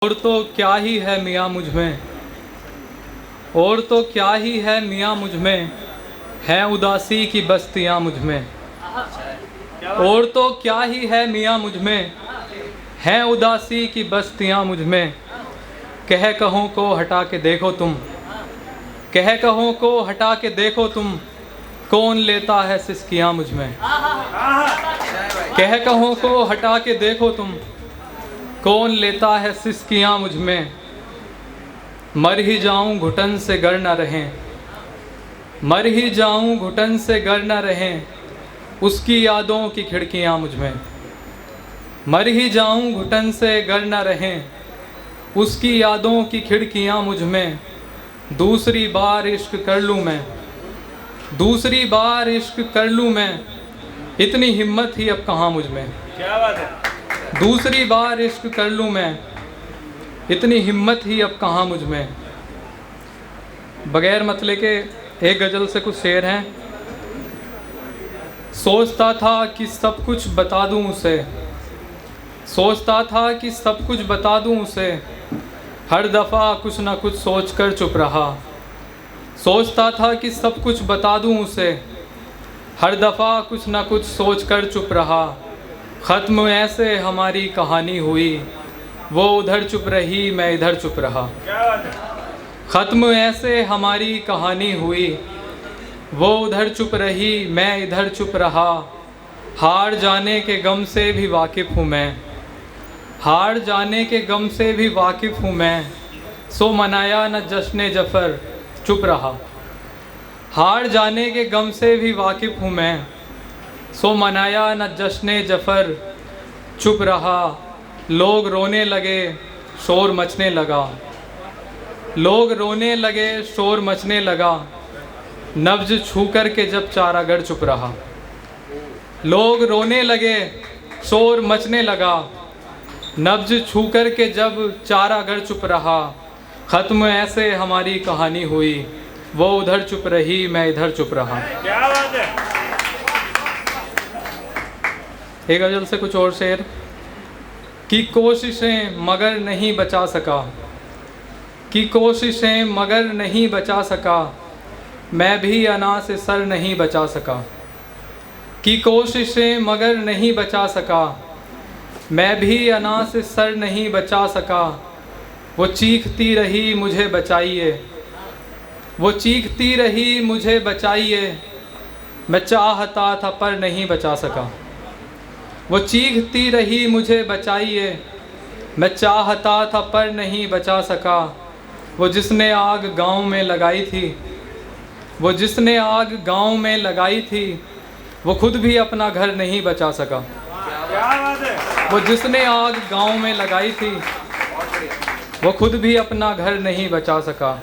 और तो क्या ही है मियाँ मुझ में, और तो क्या ही है मियाँ मुझ में, है उदासी की बस्तियाँ मुझ में। और तो क्या ही है मियाँ मुझ में, है उदासी की बस्तियाँ मुझ में। कह कहों को हटा के देखो तुम, कह कहों को हटा के देखो तुम, कौन लेता है सिसकियाँ मुझ में। कह कहों को हटा के देखो तुम, कौन लेता है सिसकियाँ मुझ में। मर ही जाऊं घुटन से गर न रहें, मर ही जाऊं घुटन से गर न रहें, उसकी यादों की खिड़कियाँ मुझ में। मर ही जाऊं घुटन से गर न रहें, उसकी यादों की खिड़कियाँ मुझ में। दूसरी बार इश्क कर लूँ मैं, दूसरी बार इश्क कर लूँ मैं, इतनी हिम्मत ही अब कहाँ मुझ में। क्या बात है। दूसरी बार इश्क कर लूँ मैं, इतनी हिम्मत ही अब कहाँ मुझ में। बगैर मतले के एक गज़ल से कुछ शेर हैं। सोचता था कि सब कुछ बता दूँ उसे, सोचता था कि सब कुछ बता दूँ उसे, हर दफ़ा कुछ ना कुछ सोच कर चुप रहा। सोचता था कि सब कुछ बता दूँ उसे, हर दफ़ा कुछ ना कुछ सोच कर चुप रहा। ख़त्म ऐसे हमारी कहानी हुई, वो उधर चुप रही मैं इधर चुप रहा। ख़त्म ऐसे हमारी कहानी हुई, वो उधर चुप रही मैं इधर चुप रहा। हार जाने के गम से भी वाकिफ़ हूँ मैं, हार जाने के गम से भी वाकिफ़ हूँ मैं, सो मनाया न जश्न जफ़र चुप रहा। हार जाने के गम से भी वाकिफ़ हूँ मैं, सो मनाया न जश्न जफ़र चुप रहा। लोग रोने लगे शोर मचने लगा, लोग रोने लगे शोर मचने लगा, नब्ज़ छू कर के जब चारागर चुप रहा। लोग रोने लगे शोर मचने लगा, नब्ज़ छू कर के जब चारागर चुप रहा। ख़त्म ऐसे हमारी कहानी हुई, वो उधर चुप रही मैं इधर चुप रहा। क्या बात है। एक गज़ल से कुछ और शेर। कि कोशिशें मगर नहीं बचा सका, कि कोशिशें मगर नहीं बचा सका, मैं भी अना से सर नहीं बचा सका। कि कोशिशें मगर नहीं बचा सका, मैं भी अना से सर नहीं बचा सका। वो चीखती रही मुझे बचाइए, वो चीखती रही मुझे बचाइए, मैं चाहता था पर नहीं बचा सका। वो चीखती रही मुझे बचाइए, मैं चाहता था पर नहीं बचा सका। वो जिसने आग गांव में लगाई थी, वो जिसने आग गांव में लगाई थी, वो खुद भी अपना घर नहीं बचा सका। क्या बात है। वो जिसने आग गांव में लगाई थी, वो खुद भी अपना घर नहीं बचा सका।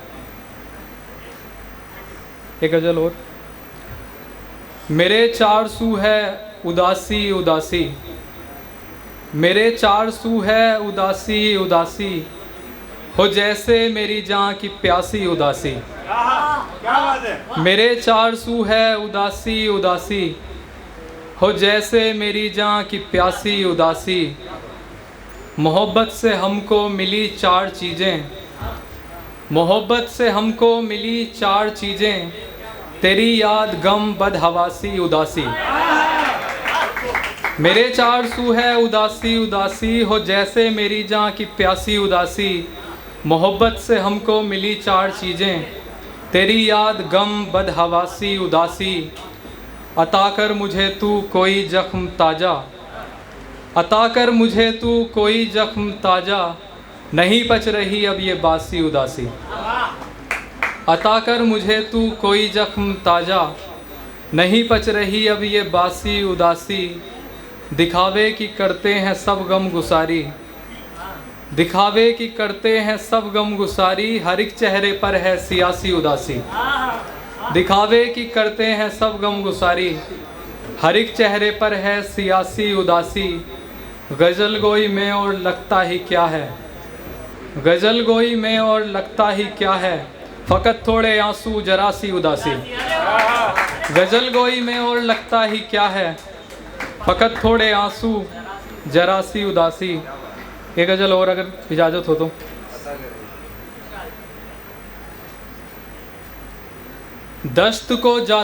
एक गज़ल और। मेरे चार सू है उदासी उदासी, मेरे चार सू है उदासी उदासी, हो जैसे मेरी जान की प्यासी उदासी। क्या बात है। मेरे चार सू है उदासी उदासी, हो जैसे मेरी जान की प्यासी उदासी। मोहब्बत से हमको मिली चार चीज़ें, मोहब्बत से हमको मिली चार चीज़ें, तेरी याद गम बदहवासी उदासी। मेरे चार सू है उदासी उदासी, हो जैसे मेरी जान की प्यासी उदासी। मोहब्बत से हमको मिली चार चीज़ें, तेरी याद गम बदहवासी उदासी। अता कर मुझे तू कोई ज़ख्म ताज़ा, अता कर मुझे तू कोई ज़ख्म ताज़ा, नहीं पच रही अब ये बासी उदासी। अता कर मुझे तू कोई ज़ख्म ताज़ा, नहीं पच रही अब ये बासी उदासी। दिखावे की करते हैं सब गम गुसारी, दिखावे की करते हैं सब गम गुसारी, हर एक चेहरे पर है सियासी उदासी। दिखावे की करते हैं सब गम गुसारी, हर एक चेहरे पर है सियासी उदासी। गज़ल गोई में और लगता ही क्या है, गज़ल गोई में और लगता ही क्या है, फ़कत थोड़े आंसू जरा सी उदासी। गज़ल गोई में और लगता ही क्या है, फ़कत थोड़े आंसू जरा सी उदासी। एक गज़ल और अगर इजाज़त हो तो। दस्त को जा